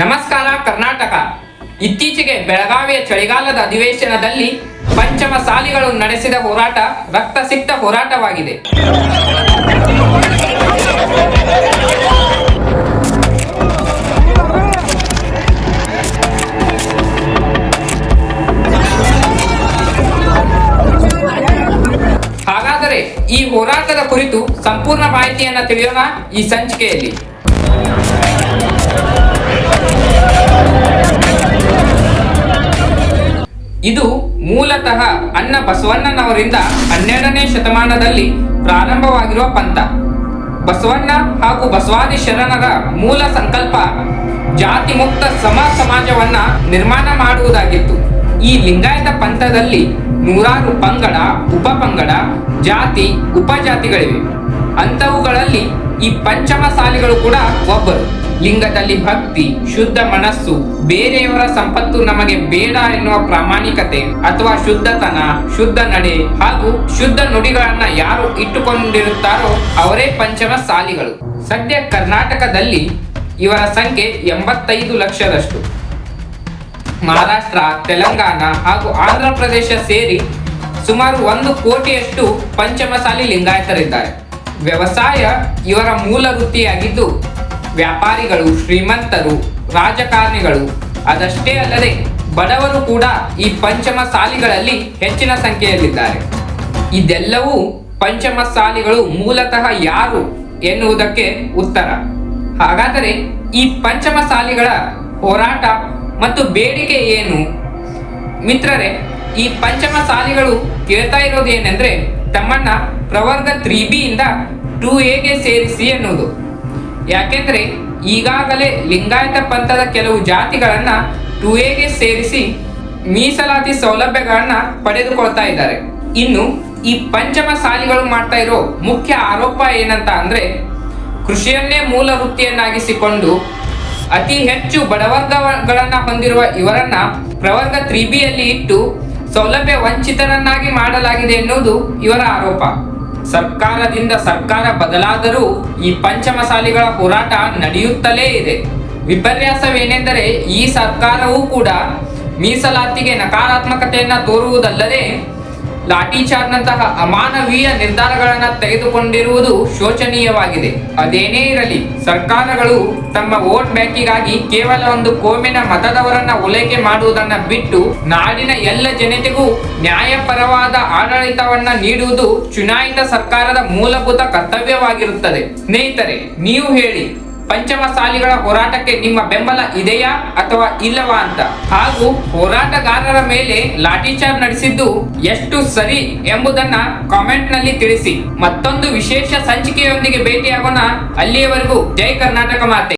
ನಮಸ್ಕಾರ ಕರ್ನಾಟಕ. ಇತ್ತೀಚೆಗೆ ಬೆಳಗಾವಿಯ ಚಳಿಗಾಲದ ಅಧಿವೇಶನದಲ್ಲಿ ಪಂಚಮಸಾಲಿಗಳು ನಡೆಸಿದ ಹೋರಾಟ ರಕ್ತಸಿಕ್ತ ಹೋರಾಟವಾಗಿದೆ. ಹಾಗಾದರೆ ಈ ಹೋರಾಟದ ಕುರಿತು ಸಂಪೂರ್ಣ ಮಾಹಿತಿಯನ್ನು ತಿಳಿಯೋಣ ಈ ಸಂಚಿಕೆಯಲ್ಲಿ. ಇದು ಮೂಲತಃ ಅಣ್ಣ ಬಸವಣ್ಣನವರಿಂದ 12ನೇ ಶತಮಾನದಲ್ಲಿ ಪ್ರಾರಂಭವಾಗಿರುವ ಪಂಥ. ಬಸವಣ್ಣ ಹಾಗೂ ಬಸವಾದಿ ಶರಣರ ಮೂಲ ಸಂಕಲ್ಪ ಜಾತಿ ಮುಕ್ತ ಸಮ ಸಮಾಜವನ್ನ ನಿರ್ಮಾಣ ಮಾಡುವುದಾಗಿತ್ತು. ಈ ಲಿಂಗಾಯತ ಪಂಥದಲ್ಲಿ ನೂರಾರು ಪಂಗಡ, ಉಪಪಂಗಡ, ಜಾತಿ, ಉಪಜಾತಿಗಳಿವೆ. ಅಂಥವುಗಳಲ್ಲಿ ಈ ಪಂಚಮಸಾಲಿಗಳು ಕೂಡ ಒಬ್ಬರು. ಲಿಂಗದಲ್ಲಿ ಭಕ್ತಿ, ಶುದ್ಧ ಮನಸ್ಸು, ಬೇರೆಯವರ ಸಂಪತ್ತು ನಮಗೆ ಬೇಡ ಎನ್ನುವ ಪ್ರಾಮಾಣಿಕತೆ ಅಥವಾ ಶುದ್ಧತನ, ಶುದ್ಧ ನಡೆ ಹಾಗೂ ಶುದ್ಧ ನುಡಿಗಳನ್ನ ಯಾರು ಇಟ್ಟುಕೊಂಡಿರುತ್ತಾರೋ ಅವರೇ ಪಂಚಮಸಾಲಿಗಳು. ಸದ್ಯ ಕರ್ನಾಟಕದಲ್ಲಿ ಇವರ ಸಂಖ್ಯೆ 85 ಲಕ್ಷದಷ್ಟು. ಮಹಾರಾಷ್ಟ್ರ, ತೆಲಂಗಾಣ ಹಾಗೂ ಆಂಧ್ರ ಪ್ರದೇಶ ಸೇರಿ ಸುಮಾರು 1 ಕೋಟಿಯಷ್ಟು ಪಂಚಮಸಾಲಿ ಲಿಂಗಾಯತರಿದ್ದಾರೆ. ವ್ಯವಸಾಯ ಇವರ ಮೂಲ ವೃತ್ತಿಯಾಗಿದ್ದು ವ್ಯಾಪಾರಿಗಳು, ಶ್ರೀಮಂತರು, ರಾಜಕಾರಣಿಗಳು, ಅದಷ್ಟೇ ಅಲ್ಲದೆ ಬಡವರು ಕೂಡ ಈ ಪಂಚಮಸಾಲಿಗಳಲ್ಲಿ ಹೆಚ್ಚಿನ ಸಂಖ್ಯೆಯಲ್ಲಿದ್ದಾರೆ. ಇದೆಲ್ಲವೂ ಪಂಚಮಸಾಲಿಗಳು ಮೂಲತಃ ಯಾರು ಎನ್ನುವುದಕ್ಕೆ ಉತ್ತರ. ಹಾಗಾದರೆ ಈ ಪಂಚಮಸಾಲಿಗಳ ಹೋರಾಟ ಮತ್ತು ಬೇಡಿಕೆ ಏನು? ಮಿತ್ರರೇ, ಈ ಪಂಚಮಸಾಲಿಗಳು ಕೇಳ್ತಾ ಇರೋದು ಏನೆಂದ್ರೆ ತಮ್ಮನ್ನ ಪ್ರವರ್ಗ 3B ಇಂದ 2Aಗೆ ಸೇರಿಸಿ ಎನ್ನುವುದು. ಯಾಕೆಂದ್ರೆ ಈಗಾಗಲೇ ಲಿಂಗಾಯತ ಪಂಥದ ಕೆಲವು ಜಾತಿಗಳನ್ನ 2Aಗೆ ಸೇರಿಸಿ ಮೀಸಲಾತಿ ಸೌಲಭ್ಯಗಳನ್ನ ಪಡೆದುಕೊಳ್ತಾ ಇದ್ದಾರೆ. ಇನ್ನು ಈ ಪಂಚಮಸಾಲಿಗಳು ಮಾಡ್ತಾ ಇರೋ ಮುಖ್ಯ ಆರೋಪ ಏನಂತ ಅಂದ್ರೆ ಕೃಷಿಯನ್ನೇ ಮೂಲ ವೃತ್ತಿಯನ್ನಾಗಿಸಿಕೊಂಡು ಅತಿ ಹೆಚ್ಚು ಬಡವರ್ಗಗಳನ್ನ ಹೊಂದಿರುವ ಇವರನ್ನ ಪ್ರವರ್ಗ 3Bಯಲ್ಲಿ ಇಟ್ಟು ಸೌಲಭ್ಯ ವಂಚಿತರನ್ನಾಗಿ ಮಾಡಲಾಗಿದೆ ಎನ್ನುವುದು ಇವರ ಆರೋಪ. ಸರ್ಕಾರದಿಂದ ಸರ್ಕಾರ ಬದಲಾದರೂ ಈ ಪಂಚಮಸಾಲಿಗಳ ಹೋರಾಟ ನಡೆಯುತ್ತಲೇ ಇದೆ. ವಿಪರ್ಯಾಸವೇನೆಂದರೆ ಈ ಸರ್ಕಾರವೂ ಕೂಡ ಮೀಸಲಾತಿಗೆ ನಕಾರಾತ್ಮಕತೆಯನ್ನ ತೋರುವುದಲ್ಲದೆ ಲಾಠಿ ಚಾರ್ಜ್ನಂತಹ ಅಮಾನವೀಯ ನಿರ್ಧಾರಗಳನ್ನು ತೆಗೆದುಕೊಂಡಿರುವುದು ಶೋಚನೀಯವಾಗಿದೆ. ಅದೇನೇ ಇರಲಿ, ಸರ್ಕಾರಗಳು ತಮ್ಮ ವೋಟ್ ಬ್ಯಾಂಕಿಗಾಗಿ ಕೇವಲ ಒಂದು ಕೋಮಿನ ಮತದವರನ್ನ ಓಲೈಕೆ ಮಾಡುವುದನ್ನ ಬಿಟ್ಟು ನಾಡಿನ ಎಲ್ಲ ಜನತೆಗೂ ನ್ಯಾಯಪರವಾದ ಆಡಳಿತವನ್ನ ನೀಡುವುದು ಚುನಾಯಿತ ಸರ್ಕಾರದ ಮೂಲಭೂತ ಕರ್ತವ್ಯವಾಗಿರುತ್ತದೆ. ಸ್ನೇಹಿತರೆ, ನೀವು ಹೇಳಿ, ಪಂಚಮಸಾಲಿಗಳ ಹೋರಾಟಕ್ಕೆ ನಿಮ್ಮ ಬೆಂಬಲ ಇದೆಯಾ ಅಥವಾ ಇಲ್ಲವಾ ಅಂತ, ಹಾಗೂ ಹೋರಾಟಗಾರರ ಮೇಲೆ ಲಾಠಿ ಚಾರ್ಜ್ ನಡೆಸಿದ್ದು ಎಷ್ಟು ಸರಿ ಎಂಬುದನ್ನ ಕಾಮೆಂಟ್ ನಲ್ಲಿ ತಿಳಿಸಿ. ಮತ್ತೊಂದು ವಿಶೇಷ ಸಂಚಿಕೆಯೊಂದಿಗೆ ಭೇಟಿಯಾಗೋಣ. ಅಲ್ಲಿಯವರೆಗೂ ಜೈ ಕರ್ನಾಟಕ ಮಾತೆ.